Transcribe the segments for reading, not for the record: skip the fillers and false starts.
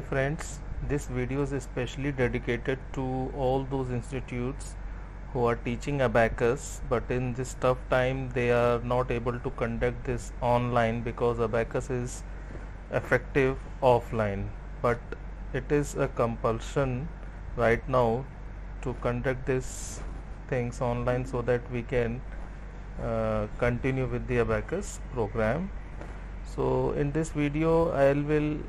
Hi friends, this video is especially dedicated to all those institutes who are teaching abacus, but in this tough time they are not able to conduct this online because abacus is effective offline, but it is a compulsion right now to conduct these things online so that we can continue with the abacus program. So in this video I will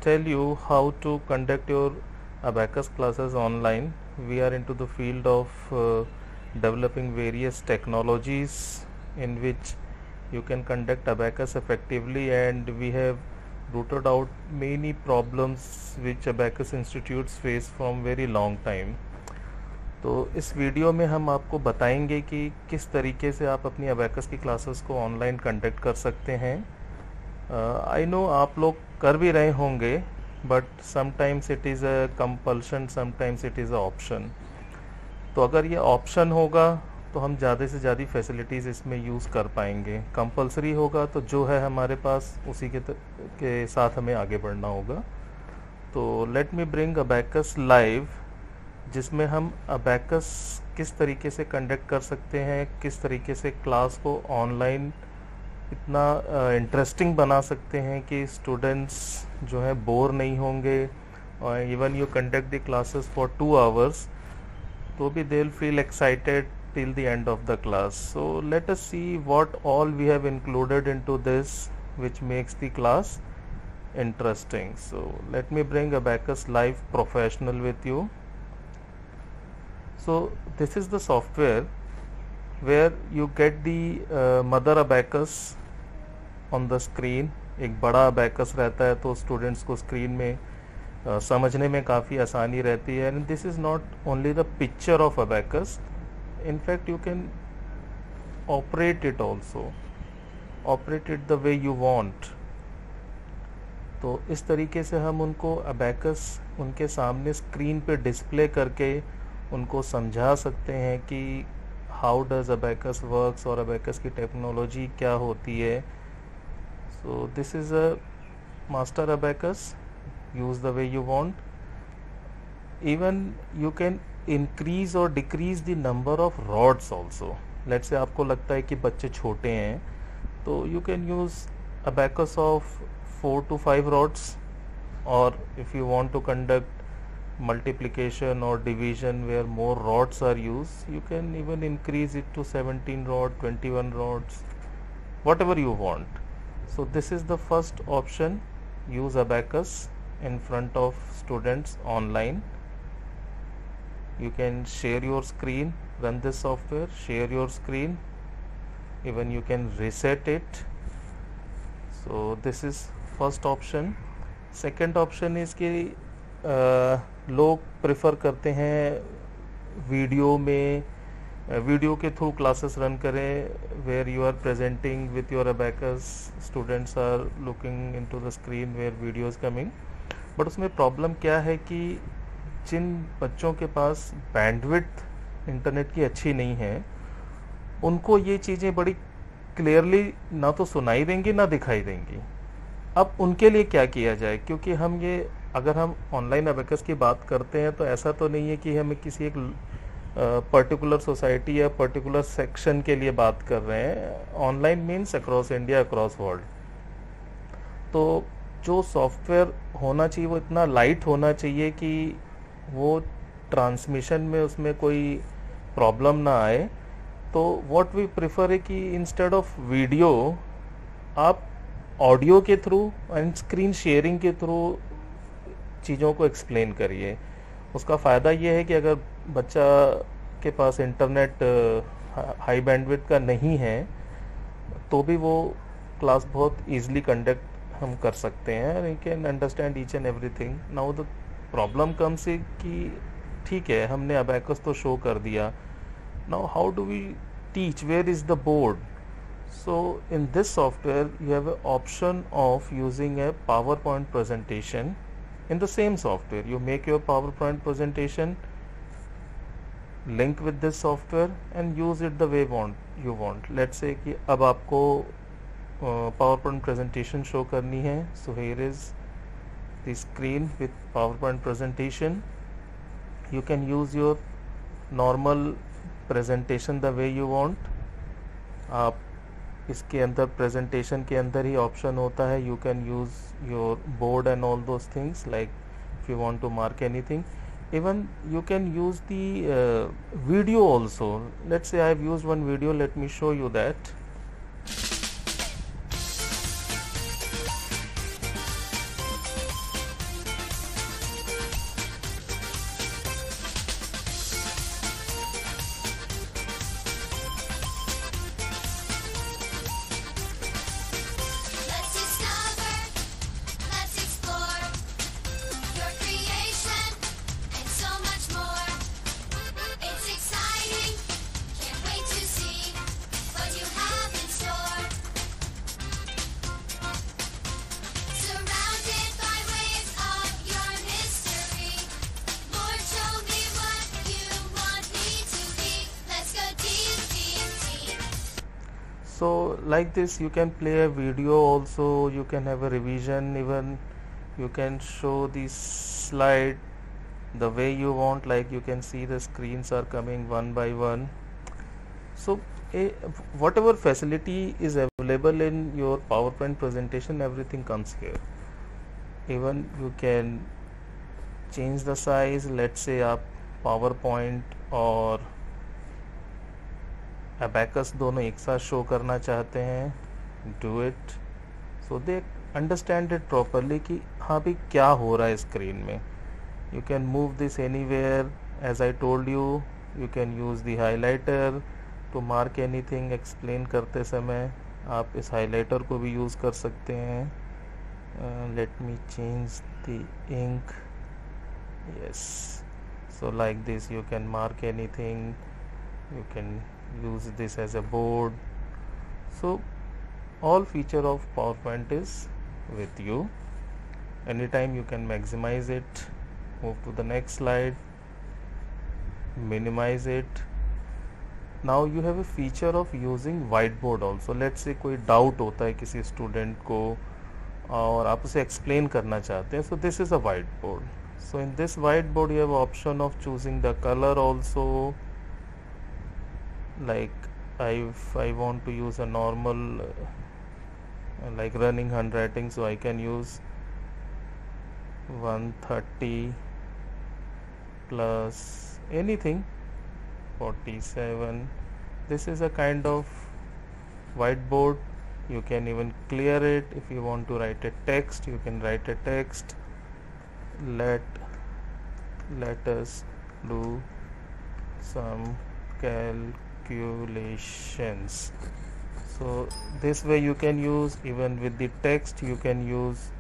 tell you how to conduct your abacus classes online. We are into the field of developing various technologies in which you can conduct abacus effectively, and we have rooted out many problems which abacus institutes face from very long time. तो इस video में हम आपको बताएंगे कि किस तरीके से आप अपनी अबैकस की क्लासेस को ऑनलाइन कंडक्ट कर सकते हैं. आई नो आप लोग कर भी रहे होंगे, but sometimes it is a compulsion, sometimes it is a option. तो अगर ये ऑप्शन होगा तो हम ज़्यादा से ज़्यादा फैसिलिटीज़ इसमें यूज़ कर पाएंगे. कंपल्सरी होगा तो जो है हमारे पास उसी के साथ हमें आगे बढ़ना होगा. तो let me bring abacus live, जिसमें हम अबैकस किस तरीके से कंडक्ट कर सकते हैं, किस तरीके से क्लास को ऑनलाइन इतना इंटरेस्टिंग बना सकते हैं कि स्टूडेंट्स जो है बोर नहीं होंगे. और even you conduct the classes for 2 hours तो भी they will feel excited till the end of the class. So let us see what all we have included into this which makes the class interesting. So let me bring Abacus Live Professional with you. So this is the software where you get the mother abacus on the screen. एक बड़ा abacus रहता है तो students को screen में समझने में काफ़ी आसानी रहती है. And this is not only the picture of abacus, in fact you can operate it also, operate it the way you want. तो इस तरीके से हम उनको अबैकस उनके सामने स्क्रीन पे डिस्प्ले करके उनको समझा सकते हैं कि हाउ डज अबैकस वर्क्स और अबैकस की टेक्नोलॉजी क्या होती है. So this is a master abacus, use the way you want. Even you can increase और decrease the number of rods also. Let's say आपको लगता है कि बच्चे छोटे हैं तो you can use abacus of 4 to 5 rods, or if you want to conduct multiplication or division where more rods are used, you can even increase it to 17 rod, 21 rods, whatever you want. So this is the first option, use abacus in front of students online. You can share your screen, run this software, share your screen, even you can reset it. So this is first option. Second option is कि लोग prefer करते हैं video के through classes run करें, where you are presenting with your abacus, students are looking into the screen where video is coming. But उसमें problem क्या है कि जिन बच्चों के पास बैंडविड्थ इंटरनेट की अच्छी नहीं है, उनको ये चीज़ें बड़ी क्लियरली ना तो सुनाई देंगी ना दिखाई देंगी. अब उनके लिए क्या किया जाए, क्योंकि अगर हम ऑनलाइन अबैकस की बात करते हैं तो ऐसा तो नहीं है कि हमें किसी एक पर्टिकुलर सोसाइटी या पर्टिकुलर सेक्शन के लिए बात कर रहे हैं. Online means across India, across world. तो जो सॉफ्टवेयर होना चाहिए वो इतना लाइट होना चाहिए कि वो ट्रांसमिशन में उसमें कोई प्रॉब्लम ना आए. तो व्हाट वी प्रेफर है कि इंस्टेड ऑफ वीडियो आप ऑडियो के थ्रू एंड स्क्रीन शेयरिंग के थ्रू चीज़ों को एक्सप्लेन करिए. उसका फ़ायदा ये है कि अगर बच्चा के पास इंटरनेट हाई बैंडविड्थ का नहीं है तो भी वो क्लास बहुत ईजिली कंडक्ट हम कर सकते हैं. You can understand each and everything. Now the problem comes कि ठीक है, हमने अबैकस तो शो कर दिया, now how do we teach, where is the board. So in this software you have an option of using a PowerPoint presentation. In the same software you make your PowerPoint presentation, link with this software and use it the way you want. Let's say कि अब आपको PowerPoint presentation show करनी है. So here is the screen with PowerPoint presentation. You can use your normal presentation the way you want. आप इसके अंदर presentation के अंदर ही option होता है, you can use your board and all those things, like if you want to mark anything. Even you can use the video also. Let's say I have used one video, let me show you that. So like this you can play a video also, you can have a revision, even you can show the slide the way you want, like you can see the screens are coming one by one. So whatever facility is available in your PowerPoint presentation, everything comes here. Even you can change the size. Let's say आप PowerPoint और Abacus दोनों एक साथ show करना चाहते हैं, do it so they understand it properly कि हाँ भी क्या हो रहा है स्क्रीन में. You can move this anywhere. As I told you, you can use the highlighter to mark anything. Explain करते समय आप इस highlighter को भी use कर सकते हैं. Let me change the ink. Yes, so like this you can mark anything. You can use this as a board. So all feature of PowerPoint is with you. Anytime you can maximize it. Move to the next slide, minimize it. Now you have a feature of using whiteboard also. Let's say कोई doubt होता है किसी student को और आप उसे explain करना चाहते हैं, so this is a whiteboard. So in this whiteboard you have option of choosing the color also. Like if I want to use a normal like running handwriting, so I can use 130 plus anything 47. This is a kind of whiteboard. You can even clear it. If you want to write a text, you can write a text. Let us do some calculations. So this way you can use, even with the text you can use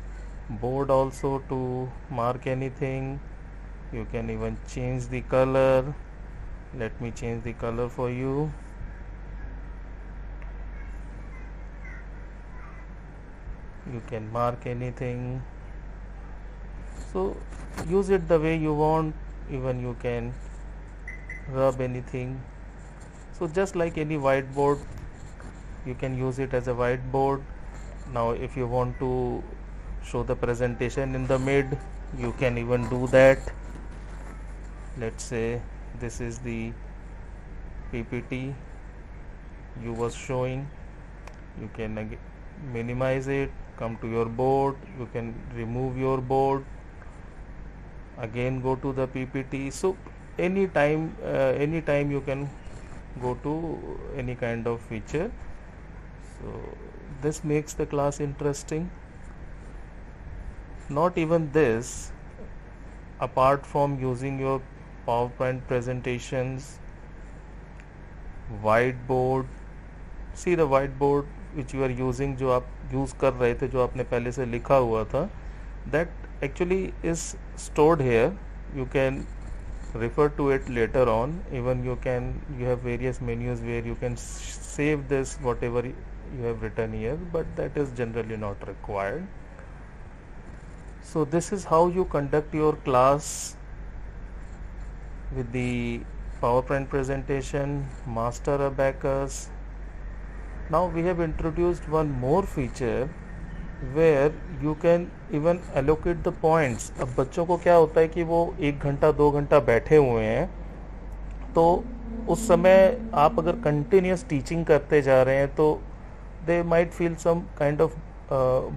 board also to mark anything. You can even change the color. Let me change the color for you. You can mark anything. So use it the way you want. Even you can rub anything. So just like any whiteboard, you can use it as a whiteboard. Now if you want to show the presentation in the mid, you can even do that. Let's say this is the PPT you was showing. You can minimize it, come to your board, you can remove your board, again go to the PPT. So anytime you can go to any kind of feature. So this makes the class interesting. Not even this, apart from using your PowerPoint presentations, whiteboard, see the whiteboard which you are using, जो आप use कर रहे थे, जो आपने पहले से लिखा हुआ था, that actually is stored here. You can refer to it later on. Even you have various menus where you can save this whatever you have written here, but that is generally not required. So this is how you conduct your class with the PowerPoint presentation, Master Abacus. Now we have introduced one more feature where you can even allocate the points. अब बच्चों को क्या होता है कि वो 1 घंटा 2 घंटा बैठे हुए हैं, तो उस समय आप अगर कंटिन्यूस टीचिंग करते जा रहे हैं तो they might feel some kind of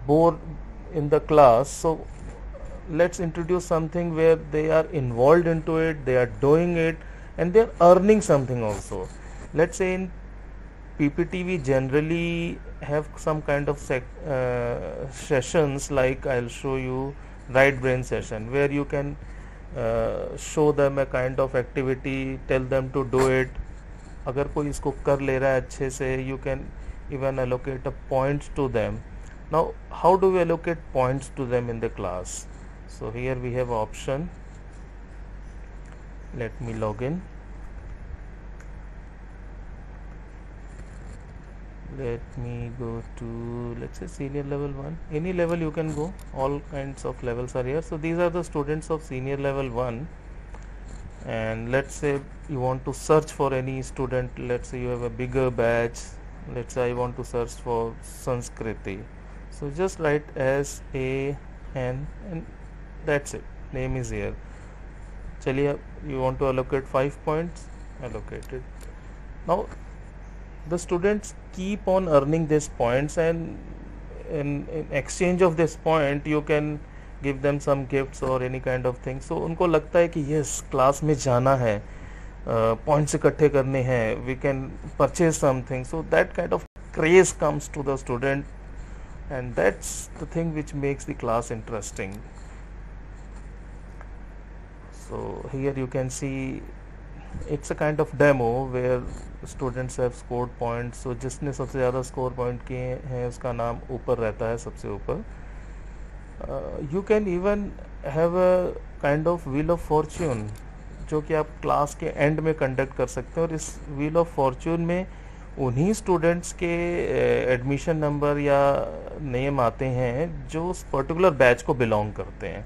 bore in the class. So let's introduce something where they are involved into it, they are doing it, and they are earning something also. Let's say in PPT we generally have some kind of sessions, like I'll show you right brain session, where you can show them a kind of activity, tell them to do it. अगर कोई इसको कर ले रहा है अच्छे से, you can even allocate a points to them. Now how do we allocate points to them in the class? So here we have option. Let me log in. Let me go to, let's say, senior level 1. Any level you can go, all kinds of levels are here. So these are the students of senior level 1, and let's say you want to search for any student. Let's say you have a bigger batch. Let's say I want to search for Sanskriti. So just write SAN and that's it. Name is here. Chaliye, you want to allocate 5 points, allocate it. Now the students keep on earning these points, and in exchange of this point you can give them some gifts or any kind of thing. So उनको लगता है कि yes, class में जाना है, points इकट्ठे करने हैं, we can purchase something. So that kind of craze comes to the student, and that's the thing which makes the class interesting. So here you can see it's a kind of demo where students have scored points. So जिसने सबसे ज़्यादा score point किए हैं उसका नाम ऊपर रहता है, सबसे ऊपर. You can even have a kind of wheel of fortune, जो कि आप क्लास के एंड में कंडक्ट कर सकते हैं. और इस व्हील ऑफ फॉर्चून में उन्हीं स्टूडेंट्स के एडमिशन नंबर या नेम आते हैं जो उस पर्टिकुलर बैच को बिलोंग करते हैं.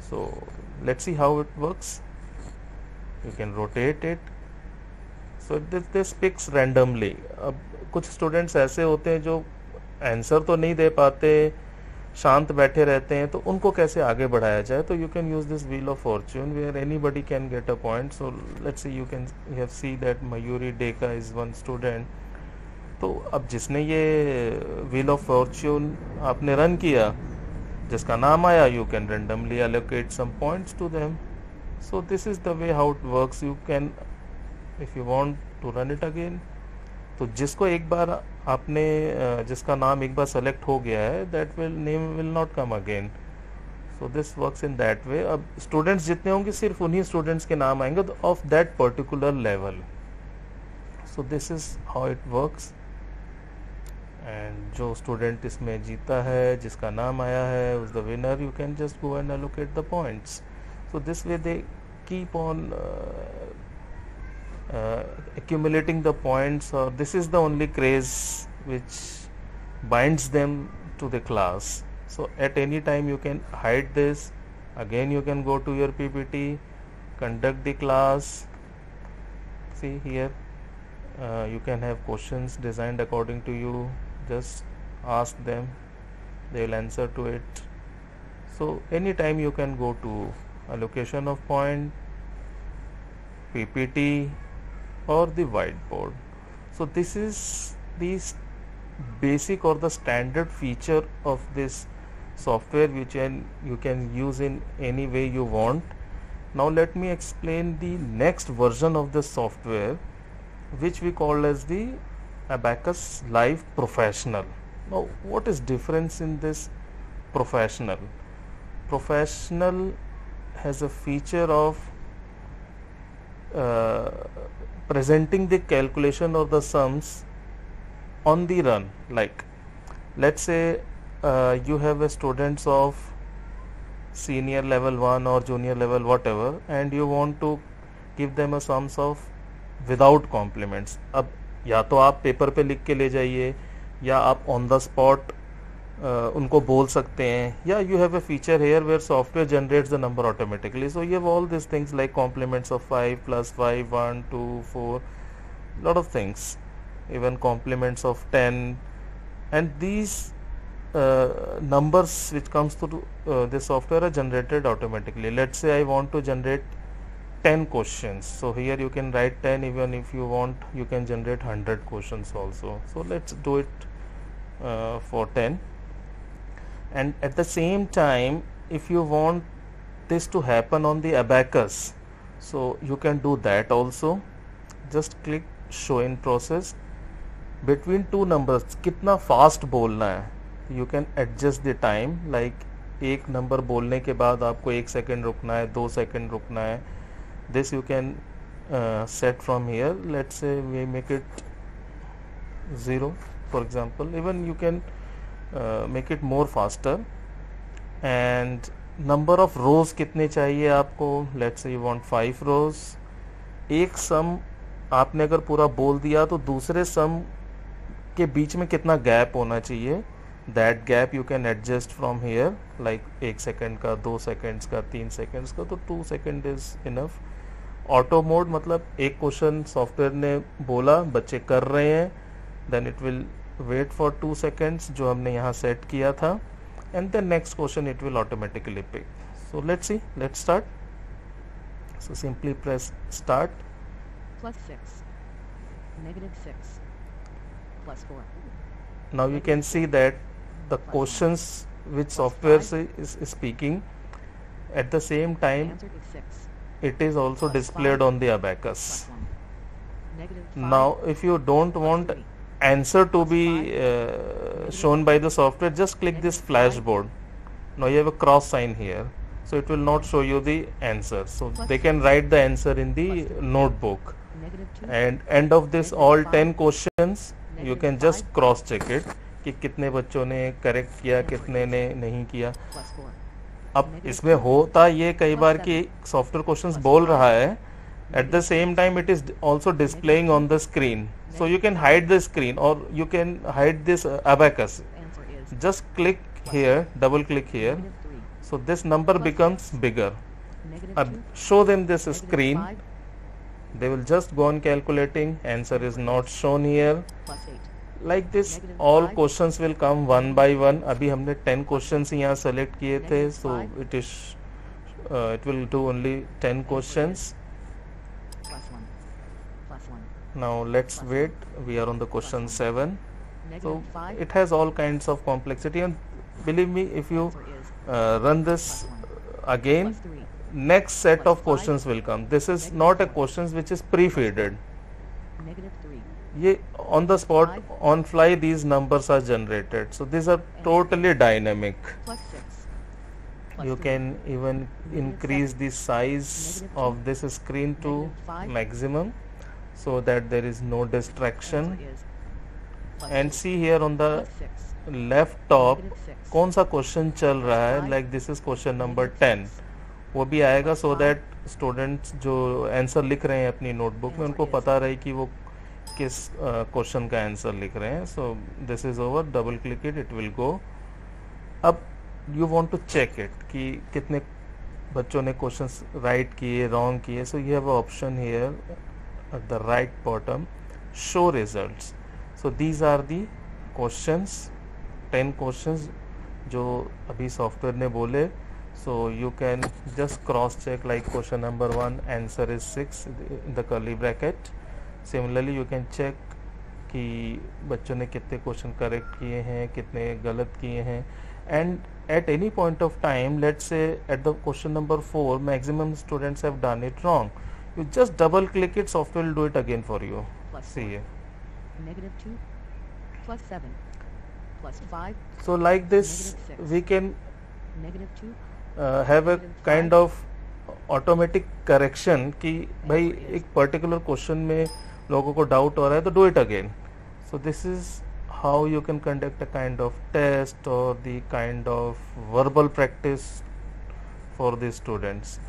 So let's see how it works. You can rotate it. So this picks randomly. अब कुछ स्टूडेंट्स ऐसे होते हैं जो आंसर तो नहीं दे पाते, शांत बैठे रहते हैं, तो उनको कैसे आगे बढ़ाया जाए. तो you can use this wheel of fortune where anybody can get a point. So let's see, you have see that Mayuri Deka is one student. तो अब जिसने ये व्हील ऑफ फॉर्च्यून आपने रन किया, जिसका नाम आया, you can randomly allocate some points to them. So this is the way how it works. You can, if you want to run it again, तो जिसको एक बार आपने जिसका नाम एक बार सेलेक्ट हो गया है, that will name will not come again. So this works in that way. अब स्टूडेंट्स जितने होंगे सिर्फ उन्हीं स्टूडेंट्स के नाम आएंगे of that particular level. So this is how it works. And जो स्टूडेंट इसमें जीता है, जिसका नाम आया है, उस the winner. You can just go and allocate the points. So this way they keep on accumulating the points, or this is the only craze which binds them to the class. So at any time you can hide this. Again you can go to your PPT, conduct the class. See here, you can have questions designed according to you. Just ask them, they will answer to it. So anytime you can go to allocation of point, PPT, or the whiteboard. So this is the basic or the standard feature of this software, which you can use in any way you want. Now let me explain the next version of the software, which we call as the Abacus Live Professional. Now what is difference in this professional? Professional has a feature of presenting the calculation of the sums on the run. Like let's say you have a students of senior level 1 or junior level whatever, and you want to give them a sums of without complements. अब या तो आप paper पे लिख के ले जाइए, या आप ऑन द स्पॉट उनको बोल सकते हैं, या you have a feature here where software generates the number automatically. So you have all these things like complements of 5 plus 5, 1, 2, 4, lot of things, even complements of 10, and these numbers which comes to this software are generated automatically. Let's say I want to generate 10 questions, so here you can write 10. Even if you want, you can generate 100 questions also. So let's do it for 10. And at the same time, if you want this to happen on the abacus, so you can do that also. Just click show in process. Between two numbers कितना fast बोलना है, you can adjust the time. Like एक number बोलने के बाद आपको 1 second रुकना है, 2 सेकेंड रुकना है. This you can set from here. Let's say we make it 0 for example. Even you can make it more faster. And number of rows कितने चाहिए आपको. Let's say you want 5 rows. एक सम आपने अगर पूरा बोल दिया तो दूसरे सम के बीच में कितना गैप होना चाहिए, that gap you can adjust from here. Like 1 second का, 2 सेकेंड्स का, 3 सेकेंड्स का, तो 2 second is enough. Auto mode मतलब एक क्वेश्चन सॉफ्टवेयर ने बोला, बच्चे कर रहे हैं, then it will wait for 2 seconds जो हमने यहाँ सेट किया था, and then next question it will automatically pick. So let's see, let's start. So simply press start. +6, -6, +4. Now you can see that the questions which software is speaking, at the same time Answer is 6, it is also displayed on the abacus. +1. -5. Now if you don't want answer to be shown by the software, just click this flashboard. Now you have a cross sign here, so it will not show you the answer, so they can write the answer in the notebook. -2, And end of this all 10 questions you can just cross check it कि कितने बच्चों ने correct किया, कितने ने नहीं किया. +4. अब इसमें होता ये कई बार कि सॉफ्टवेयर क्वेश्चंस बोल रहा है, at the same time it is also displaying on the screen, so you can hide the screen और you can hide this abacus. Answer is Just click here, double click here, -3, so this number becomes bigger. अब -2, show them this screen, -5, they will just go on calculating, answer is not shown here. +8. Like this all questions will come one by one. अभी हमने 10 questions यहाँ select किए थे, so it will do only 10 questions. +1, +1, Now let's wait, we are on the question 7. So -5. it has all kinds of complexity, and believe me, if you Answer is run this again, +3, next set of questions will come. This is not a questions which is pre-feeded. -3, ये on the spot, on fly these numbers are generated, so these are totally dynamic. +6, You +3, can even increase the size of this screen to maximum so that there is no distraction. Answer is And see here on the +6, left top -6, कौन सा question चल रहा है. Like this is question number 10, वो भी आएगा so that students जो answer लिख रहे हैं अपनी नोटबुक में उनको पता रहे कि वो किस क्वेश्चन का आंसर लिख रहे हैं. So this is over, double click it, it will go. अब you want to check it कि कितने बच्चों ने क्वेश्चंस राइट किए, रॉन्ग किए. So you have a option here at the right bottom, show results. So these are the questions, 10 questions जो अभी software ने बोले. So you can just cross check, like question number 1 answer is 6 in the curly bracket. Similarly you can check कि बच्चों ने कितने question correct किए हैं, कितने गलत किए हैं. And at any point of time, let's say at the question number 4 maximum students have done it wrong, you just double click it, software will do it again for you. See here. -2, +7, +5, So like this -6. we can -2, have a kind of automatic correction कि भाई एक particular question में लोगों को doubt हो रहा है तो do it again. So this is how you can conduct a kind of test or the kind of verbal practice for the students.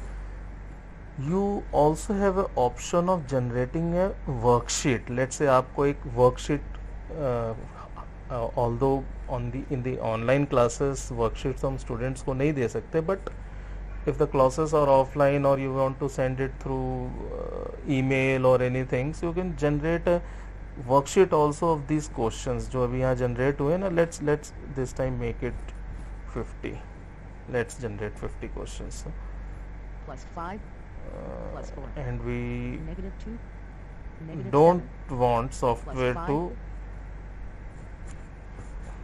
You also have an option of generating a worksheet. Let's say आपको एक worksheet, although in the online classes worksheets हम students को नहीं दे सकते, but if the classes are offline or you want to send it through email or anything, so you can generate a worksheet also of these questions जो अभी यहाँ generate हुए ना, let's this time make it 50. Let's generate 50 questions. Plus 5. Plus 4. And we Negative 2. Negative don't 7. want software Plus to 5.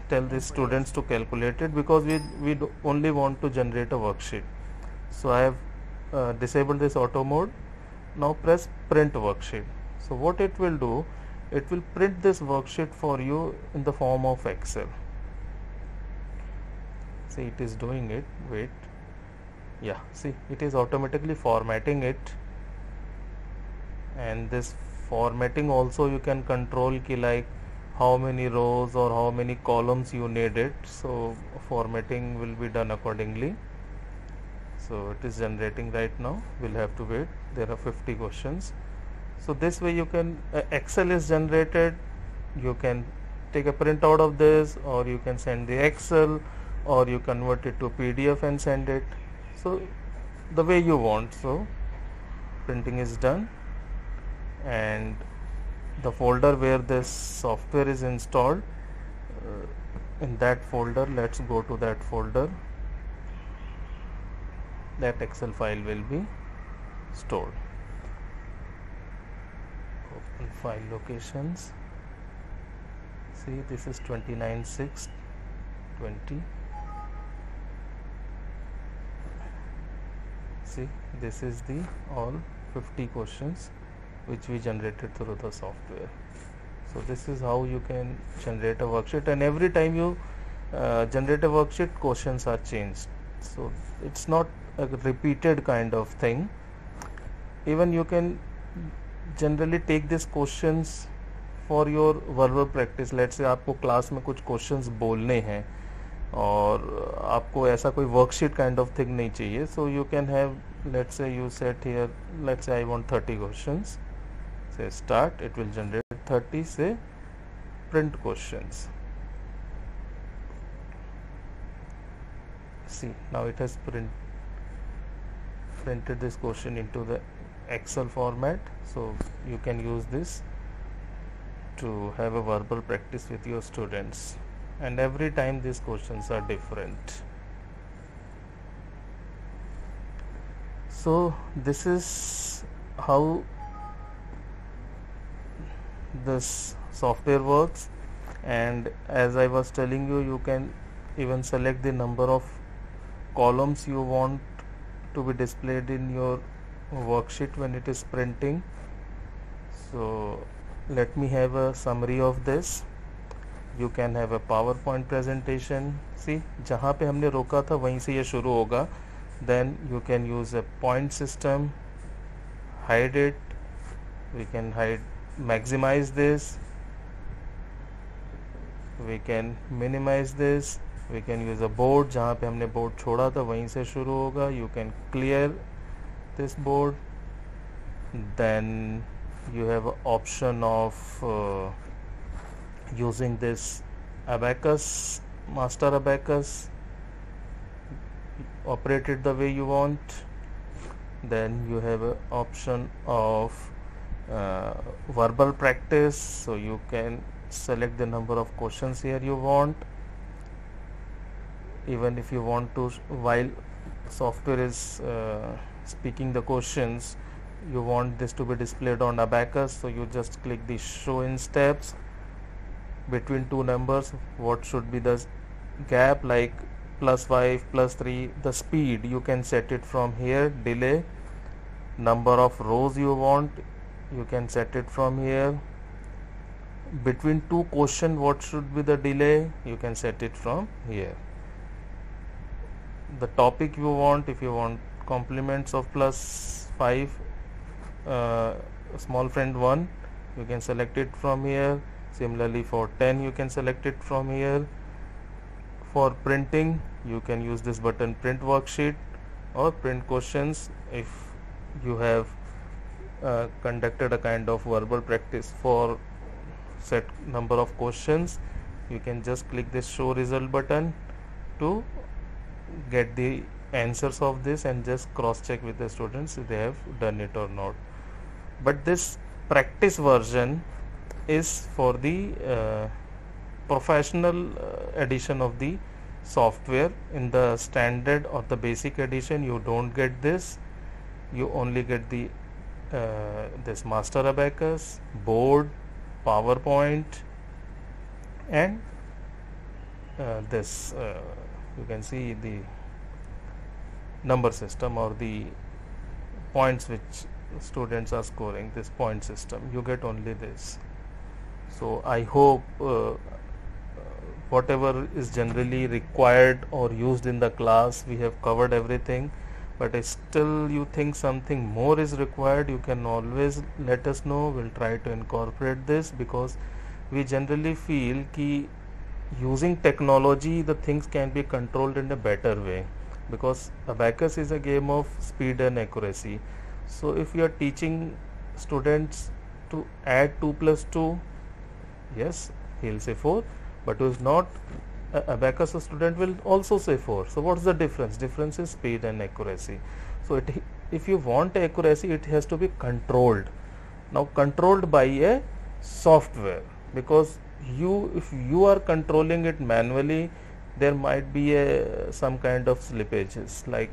tell the students to calculate it, because we only want to generate a worksheet. So I have disabled this auto mode. Now press print worksheet. So what it will do, it will print this worksheet for you in the form of Excel. See, it is doing it. Wait, yeah, see, it is automatically formatting it. And this formatting also you can control ki like how many rows or how many columns you need it. So formatting will be done accordingly. So it is generating right now. We'll have to wait. There are 50 questions. So this way you can Excel is generated. You can take a print out of this, or you can send the Excel, or you convert it to PDF and send it. So the way you want. So printing is done, and the folder where this software is installed, in that folder, let's go to that folder. That Excel file will be stored. Open file locations. See, this is 29/6/20. See, this is the all 50 questions which we generated through the software. So this is how you can generate a worksheet, and every time you generate a worksheet, questions are changed. So it's not a repeated kind of thing. Even you can generally take these questions for your verbal practice. Let's say आपको class में कुछ questions बोलने हैं और आपको ऐसा कोई worksheet kind of thing नहीं चाहिए. So you can have, let's say you set here, let's say I want 30 questions. Say start, it will generate 30. Say print questions. See, now it has printed this question into the Excel format. So you can use this to have a verbal practice with your students, and every time these questions are different. So this is how this software works. And as I was telling you, you can even select the number of columns you want to be displayed in your worksheet when it is printing. So let me have a summary of this. You can have a PowerPoint presentation. See, जहाँ पे हमने रोका था वहीं से ये शुरू होगा. Then you can use a point system, hide it. We can hide, maximize this. We can minimize this. We can use a board. जहाँ पे हमने board छोड़ा था वहीं से शुरू होगा. You can clear this board. Then you have an option of using this abacus, master abacus, operate it the way you want. Then you have an option of verbal practice, so you can select the number of questions here you want. Even if you want to, while software is speaking the questions, you want this to be displayed on abacus, so you just click the show in steps between two numbers. What should be the gap, like +5, +3. The speed you can set it from here. Delay, number of rows you want, you can set it from here. Between two questions, what should be the delay, you can set it from here. The topic you want, if you want complements of +5, small friend 1, you can select it from here. Similarly for 10, you can select it from here. For printing, you can use this button, print worksheet, or print questions. If you have conducted a kind of verbal practice for set number of questions, you can just click this show result button to get the answers of this and just cross check with the students if they have done it or not. But this practice version is for the professional edition of the software. In the standard or the basic edition you don't get this. You only get the this master abacus, board, PowerPoint, and this you can see the number system or the points which students are scoring, this point system. You get only this. So I hope whatever is generally required or used in the class, we have covered everything. But if still you think something more is required, you can always let us know. We'll try to incorporate this, because we generally feel ki using technology the things can be controlled in a better way, because abacus is a game of speed and accuracy. So if you are teaching students to add 2 plus 2, yes, he'll say 4, but who is not abacus student will also say 4. So what's the difference? Difference is speed and accuracy. So if you want accuracy, it has to be controlled. Now controlled by a software, because if you are controlling it manually, there might be some kind of slippages, like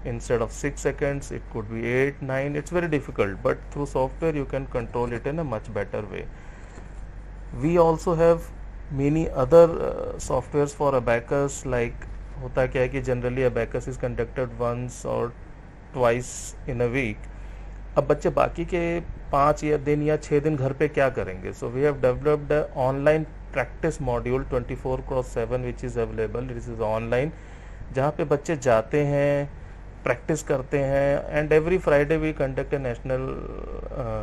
instead of 6 seconds it could be 8, 9. It's very difficult, but through software you can control it in a much better way. We also have many other softwares for abacus. Like होता क्या है कि generally abacus is conducted once or twice in a week. अब बच्चे बाकी के 5 दिन या 6 दिन घर पे क्या करेंगे? So we have developed a online practice module 24/7 which is available. This is online, जहाँ पे बच्चे जाते हैं, practice करते हैं, and every Friday we conduct a national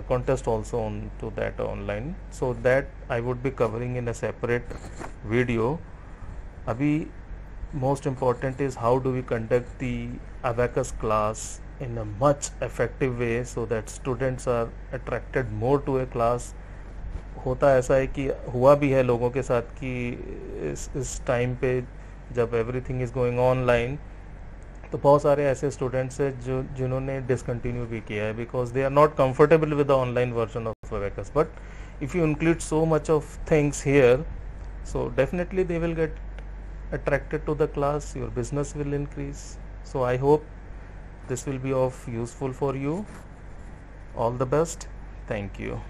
contest also on to that online. So that I would be covering in a separate video. अभी most important is how do we conduct the abacus class in a much effective way so that students are attracted more to a class. होता ऐसा है कि हुआ भी है लोगों के साथ कि इस टाइम पे जब एवरीथिंग इज गोइंग ऑनलाइन, तो बहुत सारे ऐसे स्टूडेंट्स हैं जिन्होंने डिसकंटिन्यू भी किया है, because they are not comfortable with the online version of abacus. But if you include so much of things here, so definitely they will get attracted to the class, your business will increase. So I hope this will be of useful for you. All the best. Thank you.